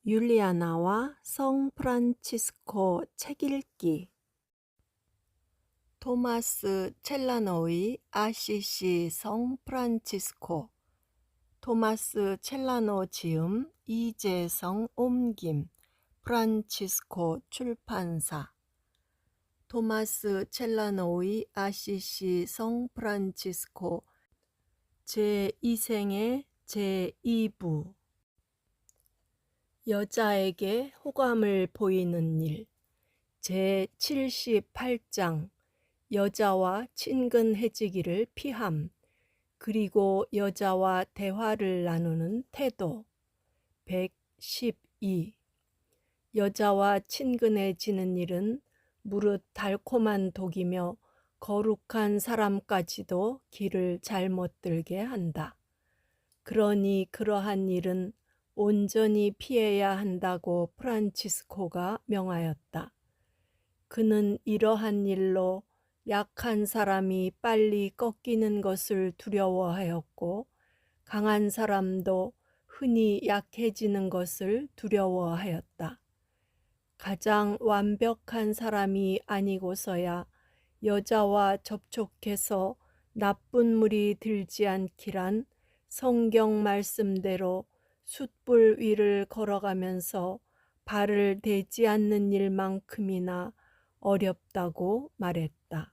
율리아나와 성 프란치스코 책 읽기. 토마스 첼라노의 아시시 성 프란치스코. 토마스 첼라노 지음, 이재성 옮김, 프란치스코 출판사. 토마스 첼라노의 아시시 성 프란치스코 제2생의 제2부. 여자에게 호감을 보이는 일. 제78장 여자와 친근해지기를 피함, 그리고 여자와 대화를 나누는 태도. 112. 여자와 친근해지는 일은 무릇 달콤한 독이며 거룩한 사람까지도 길을 잘못 들게 한다. 그러니 그러한 일은 온전히 피해야 한다고 프란치스코가 명하였다. 그는 이러한 일로 약한 사람이 빨리 꺾이는 것을 두려워하였고, 강한 사람도 흔히 약해지는 것을 두려워하였다. 가장 완벽한 사람이 아니고서야 여자와 접촉해서 나쁜 물이 들지 않기란 성경 말씀대로 숯불 위를 걸어가면서 발을 대지 않는 일만큼이나 어렵다고 말했다.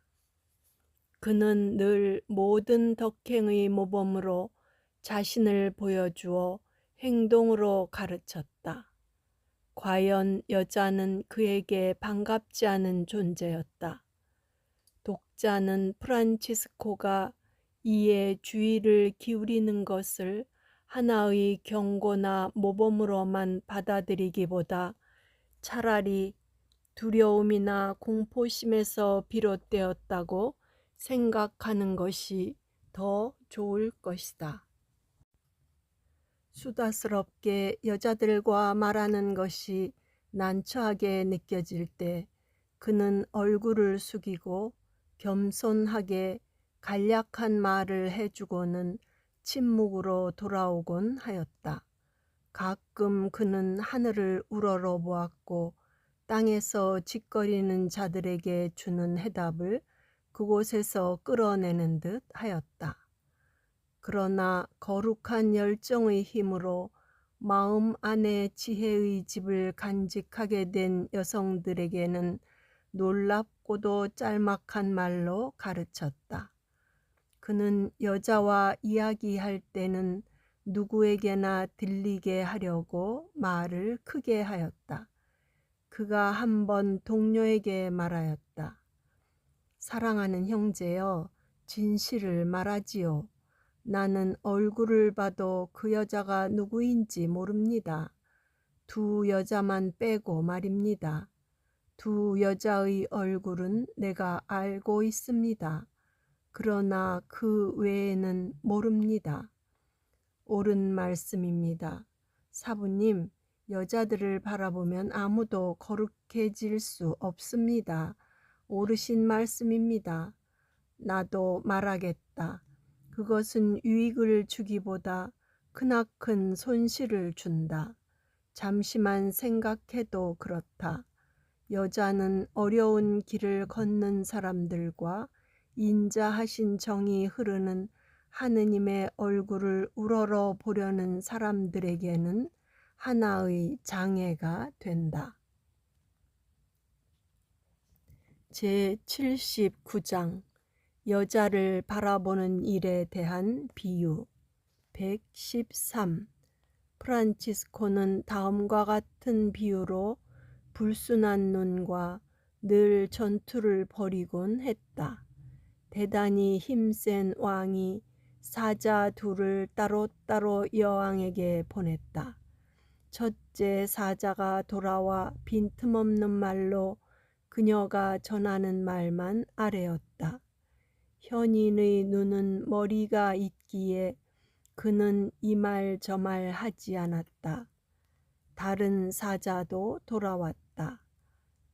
그는 늘 모든 덕행의 모범으로 자신을 보여주어 행동으로 가르쳤다. 과연 여자는 그에게 반갑지 않은 존재였다. 독자는 프란치스코가 이에 주의를 기울이는 것을 하나의 경고나 모범으로만 받아들이기보다 차라리 두려움이나 공포심에서 비롯되었다고 생각하는 것이 더 좋을 것이다. 수다스럽게 여자들과 말하는 것이 난처하게 느껴질 때 그는 얼굴을 숙이고 겸손하게 간략한 말을 해주고는 침묵으로 돌아오곤 하였다. 가끔 그는 하늘을 우러러 보았고 땅에서 짓거리는 자들에게 주는 해답을 그곳에서 끌어내는 듯 하였다. 그러나 거룩한 열정의 힘으로 마음 안에 지혜의 집을 간직하게 된 여성들에게는 놀랍고도 짤막한 말로 가르쳤다. 그는 여자와 이야기할 때는 누구에게나 들리게 하려고 말을 크게 하였다. 그가 한번 동료에게 말하였다. 사랑하는 형제여, 진실을 말하지요. 나는 얼굴을 봐도 그 여자가 누구인지 모릅니다. 두 여자만 빼고 말입니다. 두 여자의 얼굴은 내가 알고 있습니다. 그러나 그 외에는 모릅니다. 옳은 말씀입니다. 사부님, 여자들을 바라보면 아무도 거룩해질 수 없습니다. 옳으신 말씀입니다. 나도 말하겠다. 그것은 유익을 주기보다 크나큰 손실을 준다. 잠시만 생각해도 그렇다. 여자는 어려운 길을 걷는 사람들과 인자하신 정이 흐르는 하느님의 얼굴을 우러러 보려는 사람들에게는 하나의 장애가 된다. 제79장 여자를 바라보는 일에 대한 비유. 113. 프란치스코는 다음과 같은 비유로 불순한 눈과 늘 전투를 벌이곤 했다. 대단히 힘센 왕이 사자 둘을 따로따로 여왕에게 보냈다. 첫째 사자가 돌아와 빈틈없는 말로 그녀가 전하는 말만 아뢰었다. 현인의 눈은 머리가 있기에 그는 이 말 저 말 하지 않았다. 다른 사자도 돌아왔다.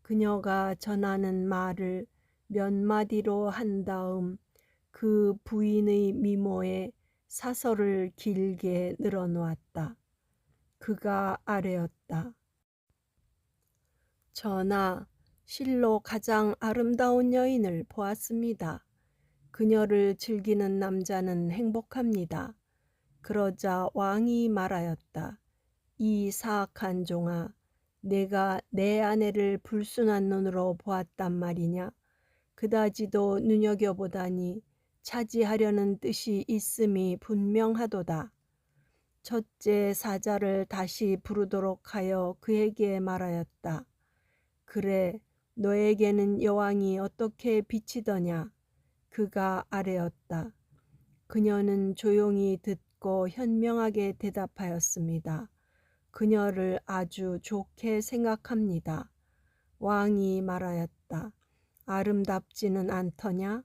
그녀가 전하는 말을 몇 마디로 한 다음 그 부인의 미모에 사설을 길게 늘어놓았다. 그가 아뢰었다. 전하, 실로 가장 아름다운 여인을 보았습니다. 그녀를 즐기는 남자는 행복합니다. 그러자 왕이 말하였다. 이 사악한 종아, 내가 내 아내를 불순한 눈으로 보았단 말이냐? 그다지도 눈여겨보다니 차지하려는 뜻이 있음이 분명하도다. 첫째 사자를 다시 부르도록 하여 그에게 말하였다. 그래, 너에게는 여왕이 어떻게 비치더냐? 그가 아뢰었다. 그녀는 조용히 듣고 현명하게 대답하였습니다. 그녀를 아주 좋게 생각합니다. 왕이 말하였다. 아름답지는 않더냐?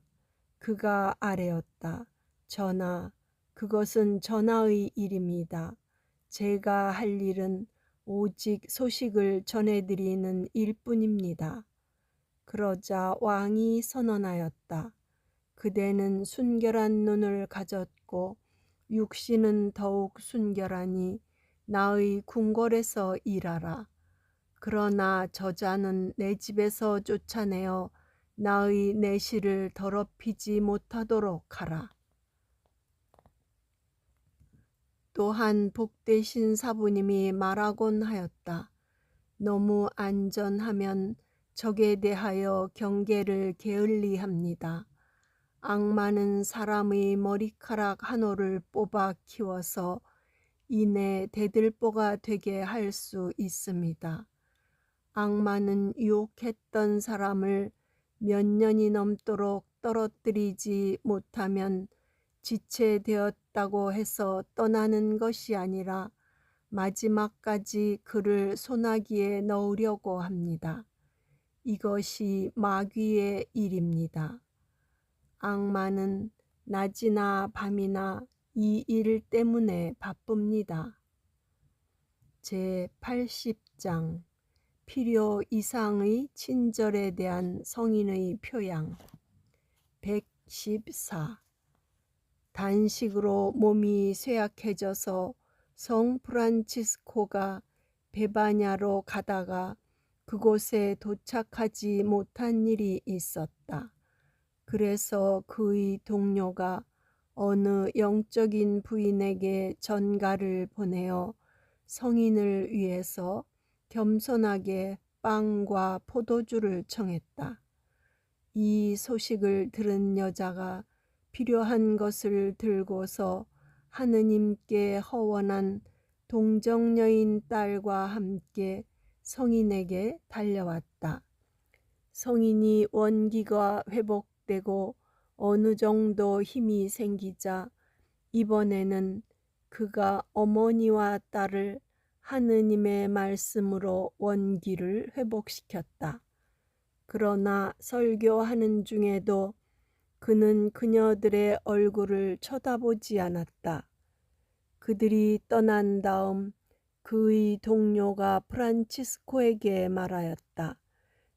그가 아뢰었다. 전하, 그것은 전하의 일입니다. 제가 할 일은 오직 소식을 전해드리는 일뿐입니다. 그러자 왕이 선언하였다. 그대는 순결한 눈을 가졌고 육신은 더욱 순결하니 나의 궁궐에서 일하라. 그러나 저자는 내 집에서 쫓아내어 나의 내실을 더럽히지 못하도록 하라. 또한 복되신 사부님이 말하곤 하였다. 너무 안전하면 적에 대하여 경계를 게을리합니다. 악마는 사람의 머리카락 한 올을 뽑아 키워서 이내 대들보가 되게 할 수 있습니다. 악마는 유혹했던 사람을 몇 년이 넘도록 떨어뜨리지 못하면 지체되었다고 해서 떠나는 것이 아니라 마지막까지 그를 소나기에 넣으려고 합니다. 이것이 마귀의 일입니다. 악마는 낮이나 밤이나 이 일 때문에 바쁩니다. 제80장 필요 이상의 친절에 대한 성인의 표양 114 단식으로 몸이 쇠약해져서 성 프란치스코가 베바냐로 가다가 그곳에 도착하지 못한 일이 있었다. 그래서 그의 동료가 어느 영적인 부인에게 전가를 보내어 성인을 위해서 겸손하게 빵과 포도주를 청했다. 이 소식을 들은 여자가 필요한 것을 들고서 하느님께 허원한 동정녀인 딸과 함께 성인에게 달려왔다. 성인이 원기가 회복되고 어느 정도 힘이 생기자 이번에는 그가 어머니와 딸을 하느님의 말씀으로 원기를 회복시켰다. 그러나 설교하는 중에도 그는 그녀들의 얼굴을 쳐다보지 않았다. 그들이 떠난 다음 그의 동료가 프란치스코에게 말하였다.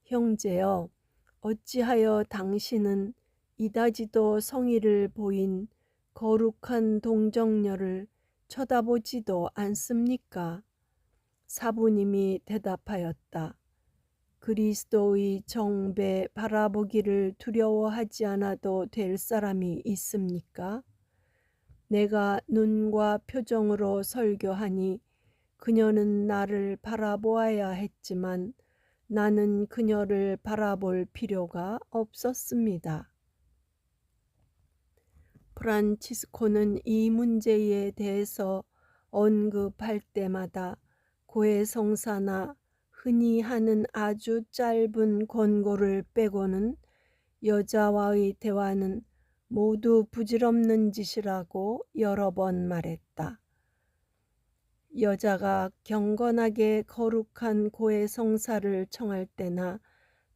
형제여, 어찌하여 당신은 이다지도 성의를 보인 거룩한 동정녀를 쳐다보지도 않습니까? 사부님이 대답하였다. 그리스도의 정배 바라보기를 두려워하지 않아도 될 사람이 있습니까? 내가 눈과 표정으로 설교하니 그녀는 나를 바라보아야 했지만 나는 그녀를 바라볼 필요가 없었습니다. 프란치스코는 이 문제에 대해서 언급할 때마다 고해성사나 흔히 하는 아주 짧은 권고를 빼고는 여자와의 대화는 모두 부질없는 짓이라고 여러 번 말했다. 여자가 경건하게 거룩한 고해성사를 청할 때나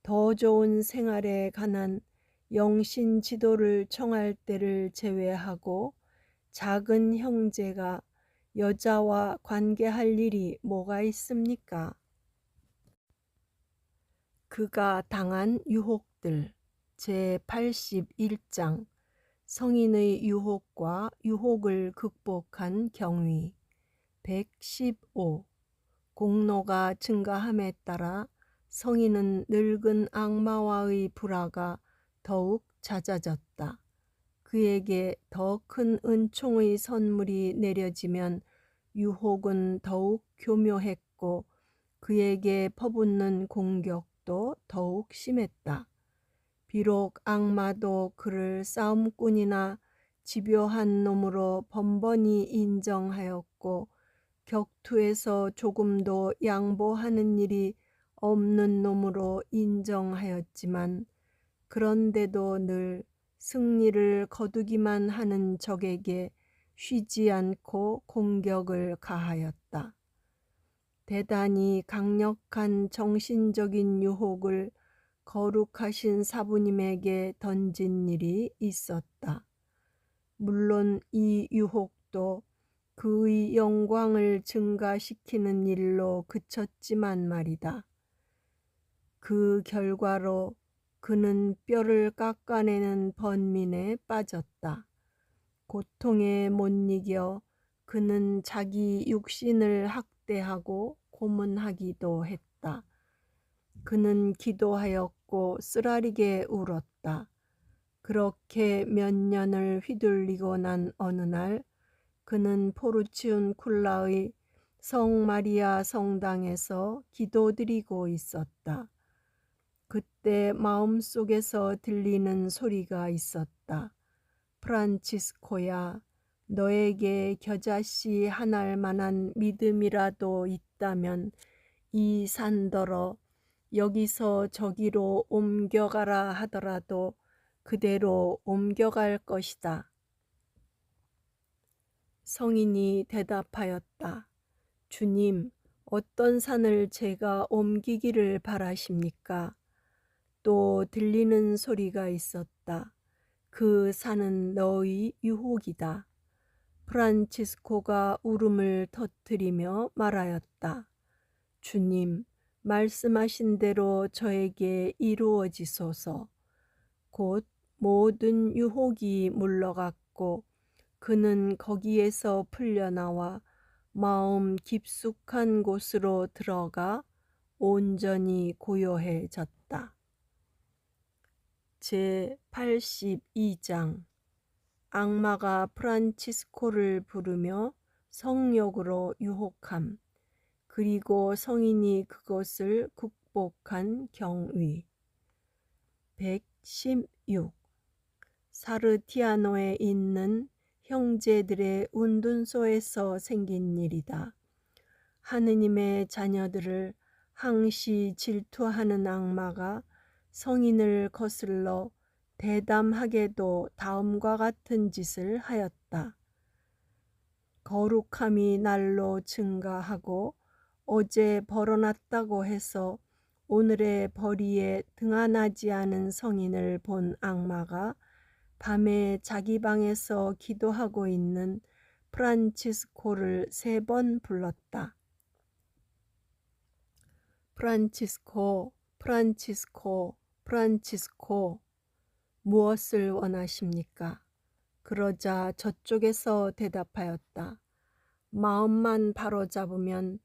더 좋은 생활에 관한 영신 지도를 청할 때를 제외하고 작은 형제가 여자와 관계할 일이 뭐가 있습니까? 그가 당한 유혹들 제81장 성인의 유혹과 유혹을 극복한 경위 115. 공로가 증가함에 따라 성인은 늙은 악마와의 불화가 더욱 잦아졌다. 그에게 더 큰 은총의 선물이 내려지면 유혹은 더욱 교묘했고 그에게 퍼붓는 공격도 더욱 심했다. 비록 악마도 그를 싸움꾼이나 집요한 놈으로 번번이 인정하였고 격투에서 조금도 양보하는 일이 없는 놈으로 인정하였지만 그런데도 늘 승리를 거두기만 하는 적에게 쉬지 않고 공격을 가하였다. 대단히 강력한 정신적인 유혹을 거룩하신 사부님에게 던진 일이 있었다. 물론 이 유혹도 그의 영광을 증가시키는 일로 그쳤지만 말이다. 그 결과로 그는 뼈를 깎아내는 번민에 빠졌다. 고통에 못 이겨 그는 자기 육신을 학대하고 고문하기도 했다. 그는 기도하였고 쓰라리게 울었다. 그렇게 몇 년을 휘둘리고 난 어느 날 그는 포르치운쿨라의 성 마리아 성당에서 기도드리고 있었다. 그때 마음속에서 들리는 소리가 있었다. 프란치스코야, 너에게 겨자씨 하나할 만한 믿음이라도 있다면 이 산더러 여기서 저기로 옮겨가라 하더라도 그대로 옮겨갈 것이다. 성인이 대답하였다. 주님, 어떤 산을 제가 옮기기를 바라십니까? 또 들리는 소리가 있었다. 그 산은 너의 유혹이다. 프란치스코가 울음을 터뜨리며 말하였다. 주님, 말씀하신 대로 저에게 이루어지소서. 곧 모든 유혹이 물러갔고 그는 거기에서 풀려나와 마음 깊숙한 곳으로 들어가 온전히 고요해졌다. 제82장 악마가 프란치스코를 부르며 성욕으로 유혹함, 그리고 성인이 그것을 극복한 경위. 116. 사르티아노에 있는 형제들의 운둔소에서 생긴 일이다. 하느님의 자녀들을 항시 질투하는 악마가 성인을 거슬러 대담하게도 다음과 같은 짓을 하였다. 거룩함이 날로 증가하고 어제 벌어났다고 해서 오늘의 벌이에 등한하지 않은 성인을 본 악마가 밤에 자기 방에서 기도하고 있는 프란치스코를 3번 불렀다. 프란치스코, 프란치스코, 프란치스코, 무엇을 원하십니까? 그러자 저쪽에서 대답하였다. 마음만 바로잡으면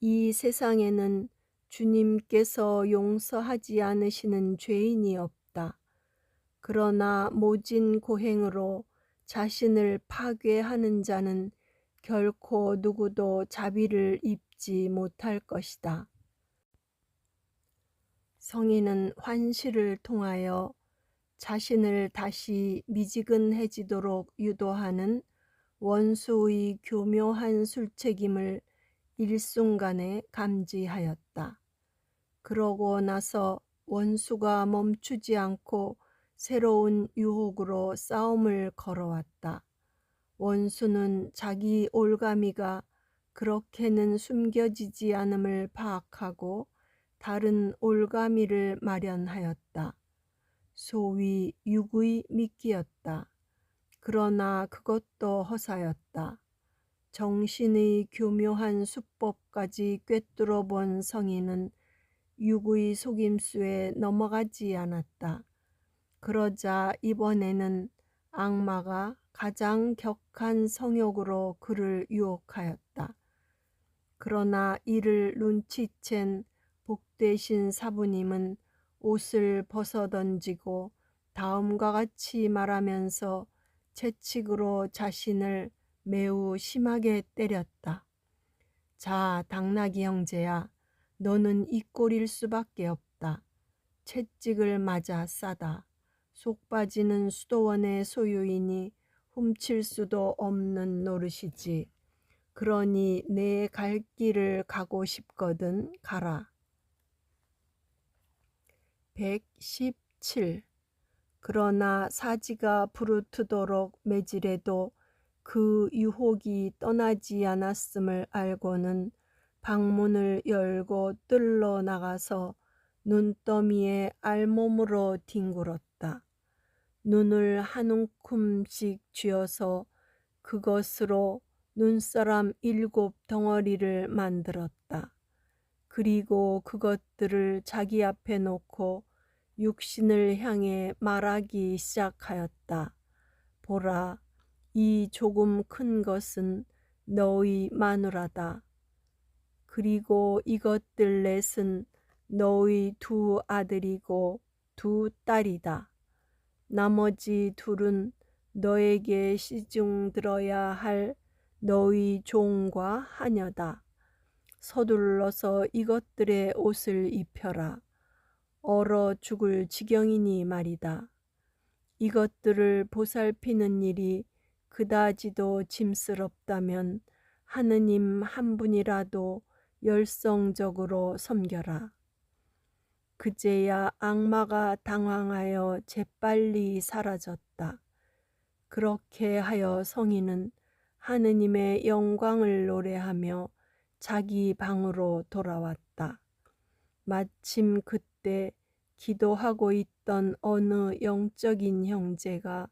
이 세상에는 주님께서 용서하지 않으시는 죄인이 없다. 그러나 모진 고행으로 자신을 파괴하는 자는 결코 누구도 자비를 입지 못할 것이다. 성인은 환시를 통하여 자신을 다시 미지근해지도록 유도하는 원수의 교묘한 술책임을 일순간에 감지하였다. 그러고 나서 원수가 멈추지 않고 새로운 유혹으로 싸움을 걸어왔다. 원수는 자기 올가미가 그렇게는 숨겨지지 않음을 파악하고 다른 올가미를 마련하였다. 소위 육의 미끼였다. 그러나 그것도 허사였다. 정신의 교묘한 수법까지 꿰뚫어 본 성인은 육의 속임수에 넘어가지 않았다. 그러자 이번에는 악마가 가장 격한 성욕으로 그를 유혹하였다. 그러나 이를 눈치챈 복되신 사부님은 옷을 벗어던지고 다음과 같이 말하면서 채찍으로 자신을 매우 심하게 때렸다. 자, 당나귀 형제야, 너는 이 꼴일 수밖에 없다. 채찍을 맞아 싸다. 속 빠지는 수도원의 소유이니 훔칠 수도 없는 노릇이지. 그러니 내 갈 길을 가고 싶거든 가라. 117. 그러나 사지가 부르트도록 매질해도 그 유혹이 떠나지 않았음을 알고는 방문을 열고 뜰로 나가서 눈더미에 알몸으로 뒹굴었다. 눈을 한 움큼씩 쥐어서 그것으로 눈사람 7 덩어리를 만들었다. 그리고 그것들을 자기 앞에 놓고 육신을 향해 말하기 시작하였다. 보라, 이 조금 큰 것은 너의 마누라다. 그리고 이것들 넷은 너의 2 아들이고 2 딸이다. 나머지 2은 너에게 시중 들어야 할 너의 종과 하녀다. 서둘러서 이것들의 옷을 입혀라. 얼어 죽을 지경이니 말이다. 이것들을 보살피는 일이 그다지도 짐스럽다면 하느님 한 분이라도 열성적으로 섬겨라. 그제야 악마가 당황하여 재빨리 사라졌다. 그렇게 하여 성인은 하느님의 영광을 노래하며 자기 방으로 돌아왔다. 마침 그때 기도하고 있던 어느 영적인 형제가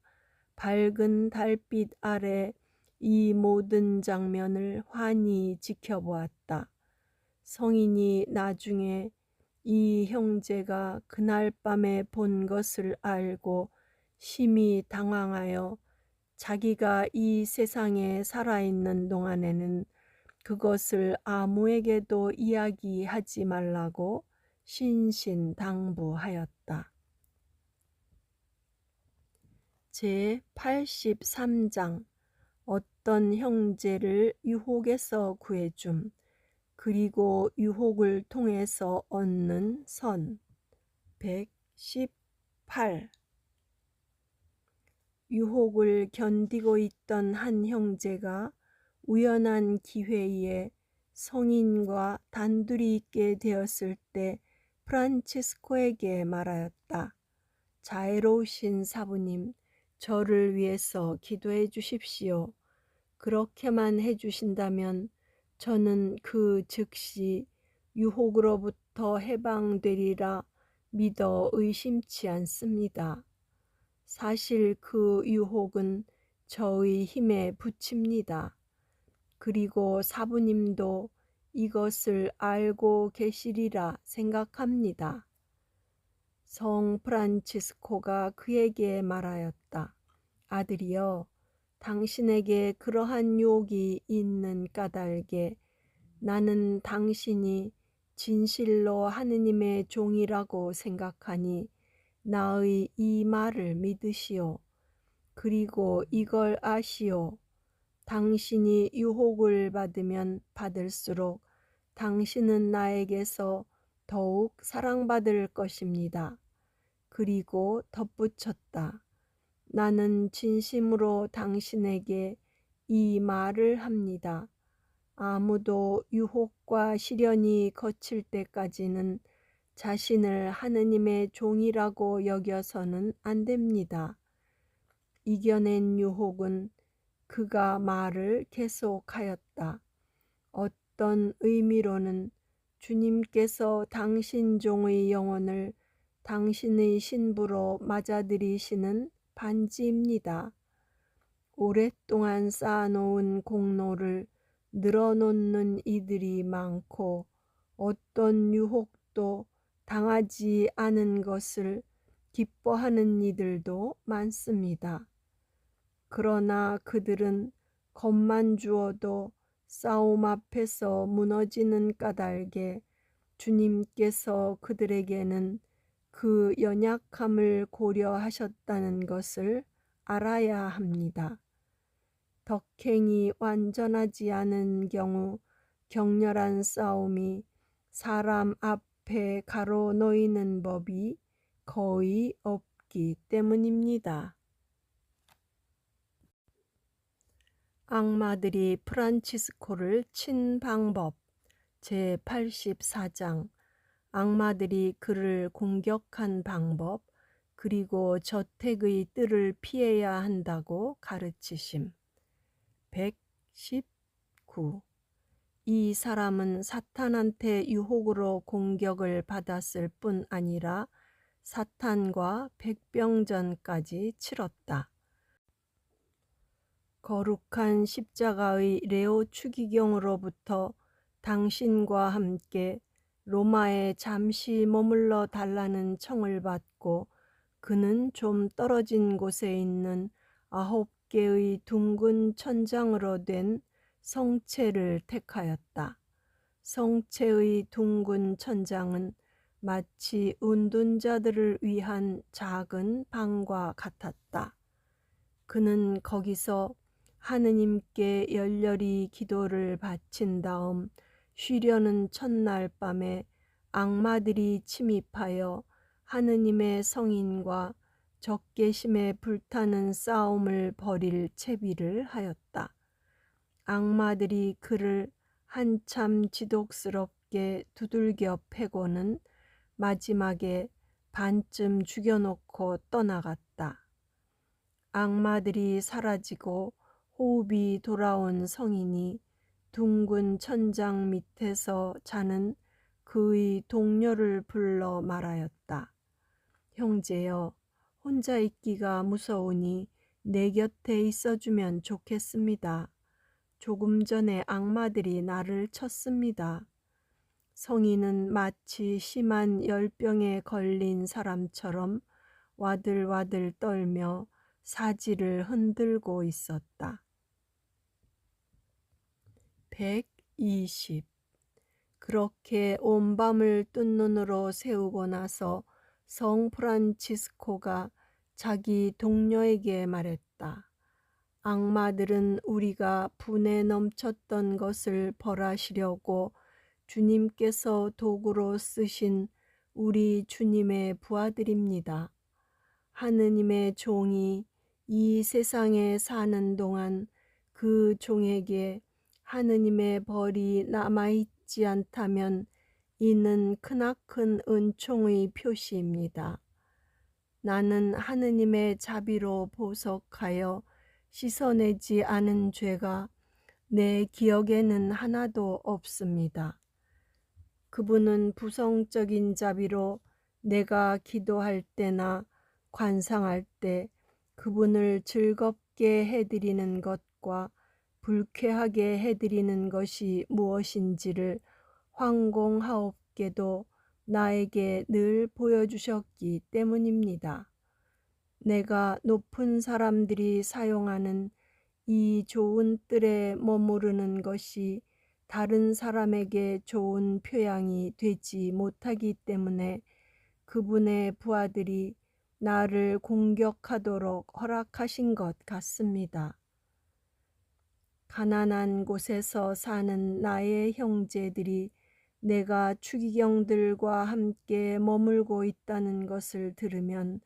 밝은 달빛 아래 이 모든 장면을 환히 지켜보았다. 성인이 나중에 이 형제가 그날 밤에 본 것을 알고 심히 당황하여 자기가 이 세상에 살아있는 동안에는 그것을 아무에게도 이야기하지 말라고 신신당부하였다. 제83장 어떤 형제를 유혹에서 구해줌, 그리고 유혹을 통해서 얻는 선. 118. 유혹을 견디고 있던 한 형제가 우연한 기회에 성인과 단둘이 있게 되었을 때 프란치스코에게 말하였다. 자애로우신 사부님, 저를 위해서 기도해 주십시오. 그렇게만 해주신다면 저는 그 즉시 유혹으로부터 해방되리라 믿어 의심치 않습니다. 사실 그 유혹은 저의 힘에 부칩니다. 그리고 사부님도 이것을 알고 계시리라 생각합니다. 성 프란치스코가 그에게 말하였다. 아들이여, 당신에게 그러한 유혹이 있는 까닭에 나는 당신이 진실로 하느님의 종이라고 생각하니 나의 이 말을 믿으시오. 그리고 이걸 아시오. 당신이 유혹을 받으면 받을수록 당신은 나에게서 더욱 사랑받을 것입니다. 그리고 덧붙였다. 나는 진심으로 당신에게 이 말을 합니다. 아무도 유혹과 시련이 거칠 때까지는 자신을 하느님의 종이라고 여겨서는 안 됩니다. 이겨낸 유혹은 그가 말을 계속하였다. 어떤 의미로는 주님께서 당신 종의 영혼을 당신의 신부로 맞아들이시는 반지입니다. 오랫동안 쌓아놓은 공로를 늘어놓는 이들이 많고 어떤 유혹도 당하지 않은 것을 기뻐하는 이들도 많습니다. 그러나 그들은 겁만 주어도 싸움 앞에서 무너지는 까닭에 주님께서 그들에게는 그 연약함을 고려하셨다는 것을 알아야 합니다. 덕행이 완전하지 않은 경우 격렬한 싸움이 사람 앞에 가로놓이는 법이 거의 없기 때문입니다. 악마들이 프란치스코를 친 방법 제84장 악마들이 그를 공격한 방법 그리고 저택의 뜰을 피해야 한다고 가르치심 119. 이 사람은 사탄한테 유혹으로 공격을 받았을 뿐 아니라 사탄과 백병전까지 치렀다. 거룩한 십자가의 레오 추기경으로부터 당신과 함께 로마에 잠시 머물러 달라는 청을 받고 그는 좀 떨어진 곳에 있는 9개의 둥근 천장으로 된 성체를 택하였다. 성체의 둥근 천장은 마치 운둔자들을 위한 작은 방과 같았다. 그는 거기서 하느님께 열렬히 기도를 바친 다음 쉬려는 첫날 밤에 악마들이 침입하여 하느님의 성인과 적개심에 불타는 싸움을 벌일 채비를 하였다. 악마들이 그를 한참 지독스럽게 두들겨 패고는 마지막에 반쯤 죽여놓고 떠나갔다. 악마들이 사라지고 호흡이 돌아온 성인이 둥근 천장 밑에서 자는 그의 동료를 불러 말하였다. 형제여, 혼자 있기가 무서우니 내 곁에 있어주면 좋겠습니다. 조금 전에 악마들이 나를 쳤습니다. 성인은 마치 심한 열병에 걸린 사람처럼 와들와들 떨며 사지를 흔들고 있었다. 120. 그렇게 온 밤을 뜬 눈으로 세우고 나서 성 프란치스코가 자기 동료에게 말했다. 악마들은 우리가 분에 넘쳤던 것을 벌하시려고 주님께서 도구로 쓰신 우리 주님의 부하들입니다. 하느님의 종이 이 세상에 사는 동안 그 종에게 하느님의 벌이 남아있지 않다면 이는 크나큰 은총의 표시입니다. 나는 하느님의 자비로 보석하여 씻어내지 않은 죄가 내 기억에는 하나도 없습니다. 그분은 부성적인 자비로 내가 기도할 때나 관상할 때 그분을 즐겁게 해드리는 것과 불쾌하게 해드리는 것이 무엇인지를 황공하옵게도 나에게 늘 보여주셨기 때문입니다. 내가 높은 사람들이 사용하는 이 좋은 뜰에 머무르는 것이 다른 사람에게 좋은 표양이 되지 못하기 때문에 그분의 부하들이 나를 공격하도록 허락하신 것 같습니다. 가난한 곳에서 사는 나의 형제들이 내가 추기경들과 함께 머물고 있다는 것을 들으면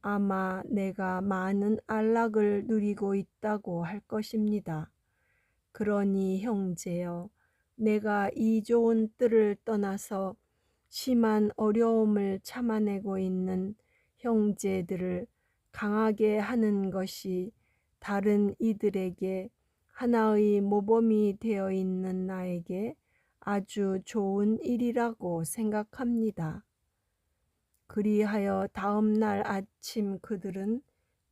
아마 내가 많은 안락을 누리고 있다고 할 것입니다. 그러니 형제여, 내가 이 좋은 뜰을 떠나서 심한 어려움을 참아내고 있는 형제들을 강하게 하는 것이 다른 이들에게 하나의 모범이 되어 있는 나에게 아주 좋은 일이라고 생각합니다. 그리하여 다음 날 아침 그들은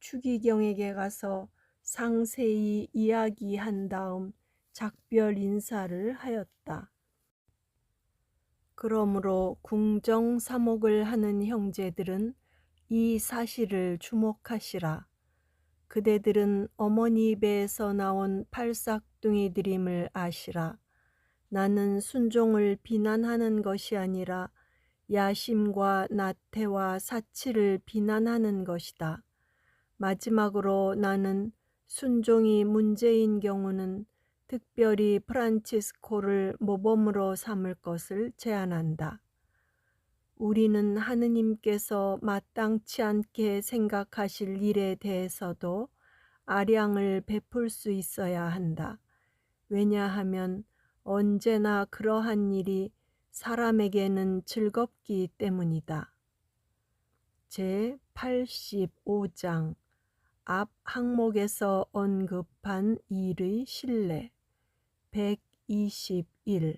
추기경에게 가서 상세히 이야기한 다음 작별 인사를 하였다. 그러므로 궁정사목을 하는 형제들은 이 사실을 주목하시라. 그대들은 어머니 배에서 나온 팔싹둥이들임을 아시라. 나는 순종을 비난하는 것이 아니라 야심과 나태와 사치를 비난하는 것이다. 마지막으로 나는 순종이 문제인 경우는 특별히 프란치스코를 모범으로 삼을 것을 제안한다. 우리는 하느님께서 마땅치 않게 생각하실 일에 대해서도 아량을 베풀 수 있어야 한다. 왜냐하면 언제나 그러한 일이 사람에게는 즐겁기 때문이다. 제85장 앞 항목에서 언급한 일의 신뢰 121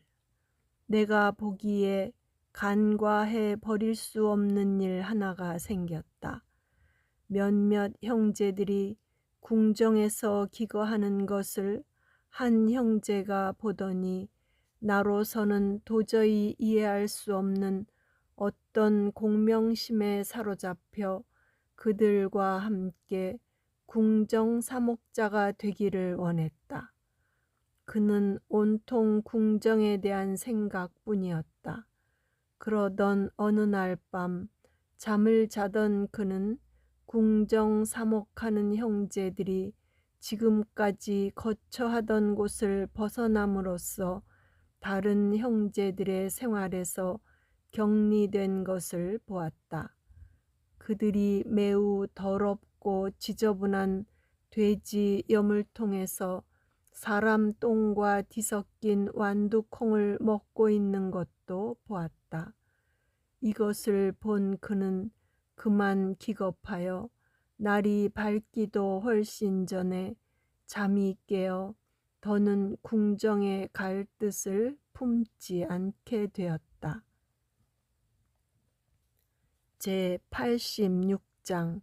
내가 보기에 간과해 버릴 수 없는 일 하나가 생겼다. 몇몇 형제들이 궁정에서 기거하는 것을 한 형제가 보더니 나로서는 도저히 이해할 수 없는 어떤 공명심에 사로잡혀 그들과 함께 궁정 사목자가 되기를 원했다. 그는 온통 궁정에 대한 생각뿐이었다. 그러던 어느 날 밤 잠을 자던 그는 궁정 사목하는 형제들이 지금까지 거처하던 곳을 벗어남으로써 다른 형제들의 생활에서 격리된 것을 보았다. 그들이 매우 더럽고 지저분한 돼지 여물통에서 사람 똥과 뒤섞인 완두콩을 먹고 있는 것도 보았다. 이것을 본 그는 그만 기겁하여 날이 밝기도 훨씬 전에 잠이 깨어 더는 궁정에 갈 뜻을 품지 않게 되었다. 제86장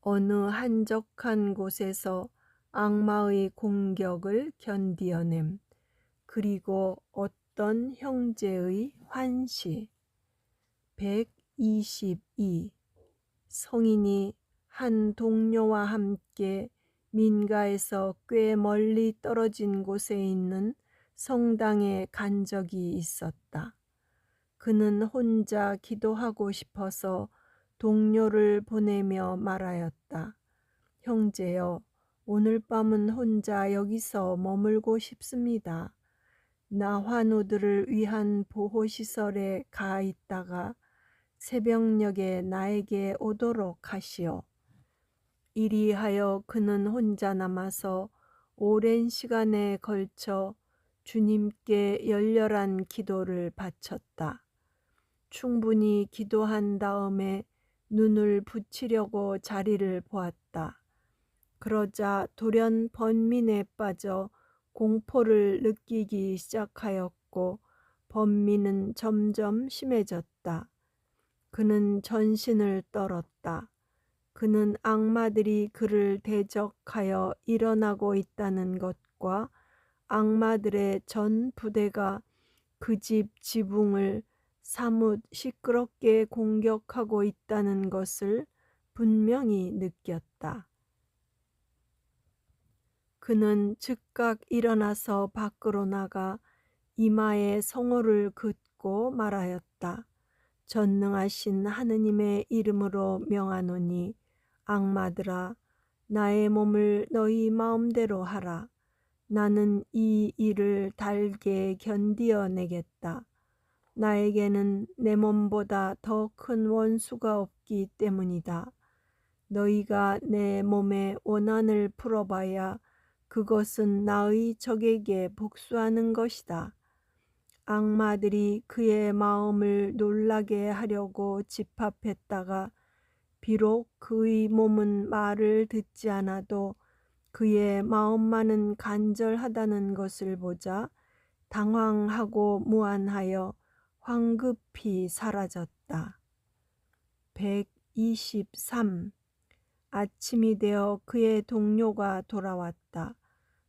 어느 한적한 곳에서 악마의 공격을 견디어냄 그리고 어떤 형제의 환시 122 성인이 한 동료와 함께 민가에서 꽤 멀리 떨어진 곳에 있는 성당에 간 적이 있었다. 그는 혼자 기도하고 싶어서 동료를 보내며 말하였다. 형제여, 오늘 밤은 혼자 여기서 머물고 싶습니다. 나 환우들을 위한 보호시설에 가 있다가 새벽녘에 나에게 오도록 하시오. 이리하여 그는 혼자 남아서 오랜 시간에 걸쳐 주님께 열렬한 기도를 바쳤다. 충분히 기도한 다음에 눈을 붙이려고 자리를 보았다. 그러자 돌연 번민에 빠져 공포를 느끼기 시작하였고 번민은 점점 심해졌다. 그는 전신을 떨었다. 그는 악마들이 그를 대적하여 일어나고 있다는 것과 악마들의 전 부대가 그 집 지붕을 사뭇 시끄럽게 공격하고 있다는 것을 분명히 느꼈다. 그는 즉각 일어나서 밖으로 나가 이마에 성호를 긋고 말하였다. 전능하신 하느님의 이름으로 명하노니 악마들아 나의 몸을 너희 마음대로 하라. 나는 이 일을 달게 견디어내겠다. 나에게는 내 몸보다 더 큰 원수가 없기 때문이다. 너희가 내 몸의 원한을 풀어봐야 그것은 나의 적에게 복수하는 것이다. 악마들이 그의 마음을 놀라게 하려고 집합했다가 비록 그의 몸은 말을 듣지 않아도 그의 마음만은 간절하다는 것을 보자 당황하고 무안하여 황급히 사라졌다. 123 아침이 되어 그의 동료가 돌아왔다.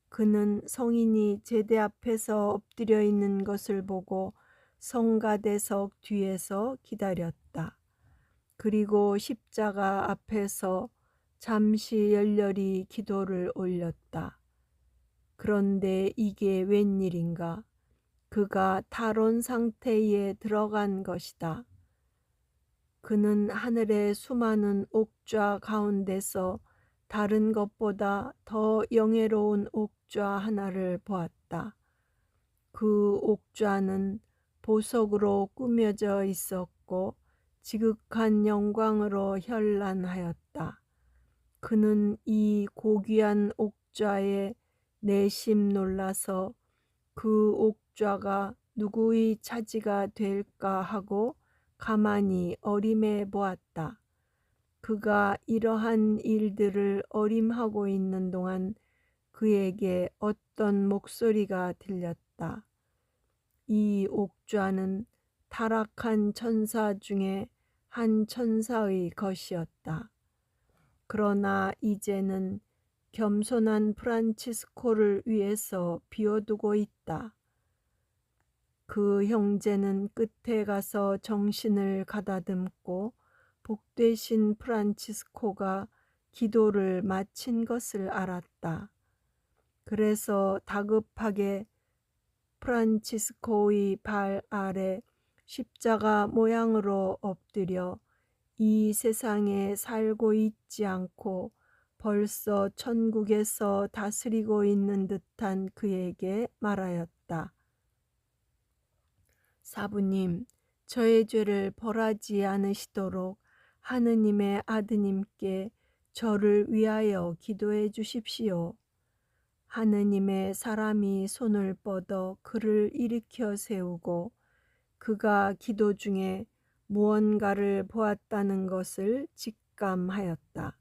그는 성인이 제대 앞에서 엎드려 있는 것을 보고 성가대석 뒤에서 기다렸다. 그리고 십자가 앞에서 잠시 열렬히 기도를 올렸다. 그런데 이게 웬일인가? 그가 탈원 상태에 들어간 것이다. 그는 하늘의 수많은 옥좌 가운데서 다른 것보다 더 영예로운 옥좌 하나를 보았다. 그 옥좌는 보석으로 꾸며져 있었고 지극한 영광으로 현란하였다. 그는 이 고귀한 옥좌에 내심 놀라서 그 옥좌가 누구의 차지가 될까 하고 가만히 어림해 보았다. 그가 이러한 일들을 어림하고 있는 동안 그에게 어떤 목소리가 들렸다. 이 옥좌는 타락한 천사 중에 한 천사의 것이었다. 그러나 이제는 겸손한 프란치스코를 위해서 비워두고 있다. 그 형제는 끝에 가서 정신을 가다듬고 복되신 프란치스코가 기도를 마친 것을 알았다. 그래서 다급하게 프란치스코의 발 아래 십자가 모양으로 엎드려 이 세상에 살고 있지 않고 벌써 천국에서 다스리고 있는 듯한 그에게 말하였다. 사부님, 저의 죄를 벌하지 않으시도록 하느님의 아드님께 저를 위하여 기도해 주십시오. 하느님의 사람이 손을 뻗어 그를 일으켜 세우고 그가 기도 중에 무언가를 보았다는 것을 직감하였다.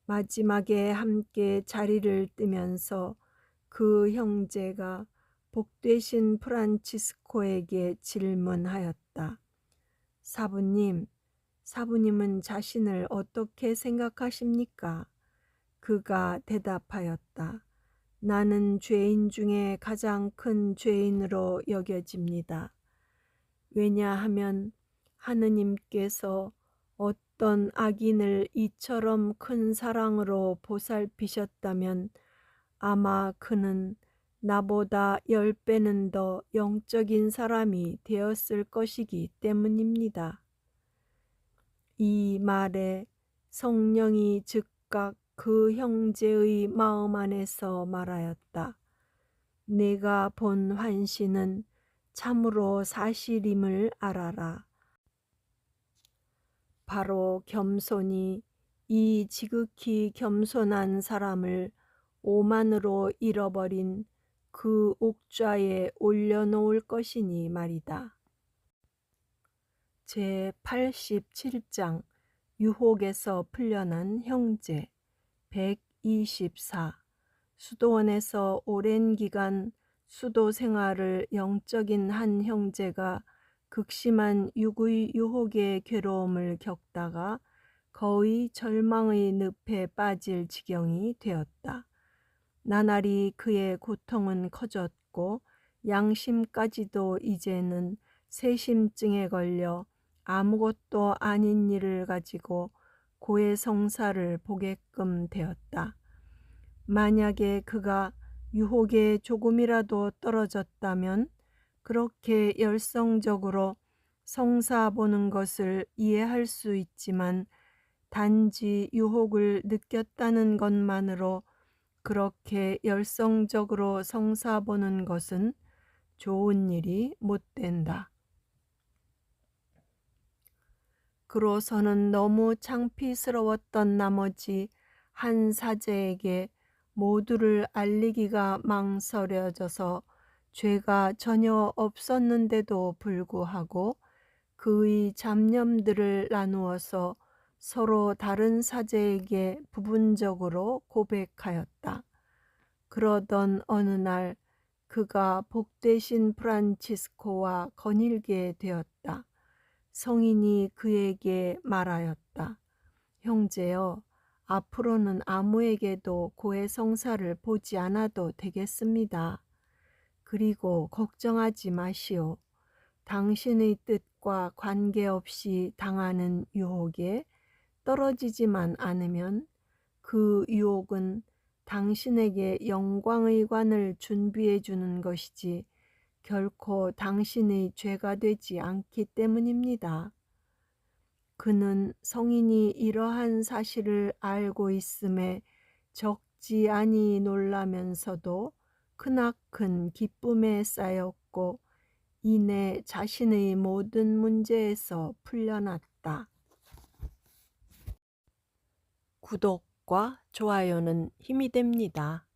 마지막에 함께 자리를 뜨면서 그 형제가 복되신 프란치스코에게 질문하였다. 사부님, 사부님은 자신을 어떻게 생각하십니까? 그가 대답하였다. 나는 죄인 중에 가장 큰 죄인으로 여겨집니다. 왜냐하면 하느님께서 어떤 악인을 이처럼 큰 사랑으로 보살피셨다면 아마 그는 나보다 10배는 더 영적인 사람이 되었을 것이기 때문입니다. 이 말에 성령이 즉각 그 형제의 마음 안에서 말하였다. 내가 본 환신은 참으로 사실임을 알아라. 바로 겸손이 이 지극히 겸손한 사람을 오만으로 잃어버린 그 옥좌에 올려놓을 것이니 말이다. 제87장 유혹에서 풀려난 형제 124 수도원에서 오랜 기간 수도 생활을 영적인 한 형제가 극심한 육의 유혹의 괴로움을 겪다가 거의 절망의 늪에 빠질 지경이 되었다. 나날이 그의 고통은 커졌고 양심까지도 이제는 세심증에 걸려 아무것도 아닌 일을 가지고 고해성사를 보게끔 되었다. 만약에 그가 유혹에 조금이라도 떨어졌다면 그렇게 열성적으로 성사 보는 것을 이해할 수 있지만 단지 유혹을 느꼈다는 것만으로 그렇게 열성적으로 성사 보는 것은 좋은 일이 못 된다. 그로서는 너무 창피스러웠던 나머지 한 사제에게 모두를 알리기가 망설여져서 죄가 전혀 없었는데도 불구하고 그의 잡념들을 나누어서 서로 다른 사제에게 부분적으로 고백하였다. 그러던 어느 날 그가 복되신 프란치스코와 거닐게 되었다. 성인이 그에게 말하였다. 형제여, 앞으로는 아무에게도 고해성사를 보지 않아도 되겠습니다. 그리고 걱정하지 마시오. 당신의 뜻과 관계없이 당하는 유혹에 떨어지지만 않으면 그 유혹은 당신에게 영광의 관을 준비해 주는 것이지 결코 당신의 죄가 되지 않기 때문입니다. 그는 성인이 이러한 사실을 알고 있음에 적지 아니 놀라면서도 크나큰 기쁨에 쌓였고 이내 자신의 모든 문제에서 풀려났다. 구독과 좋아요는 힘이 됩니다.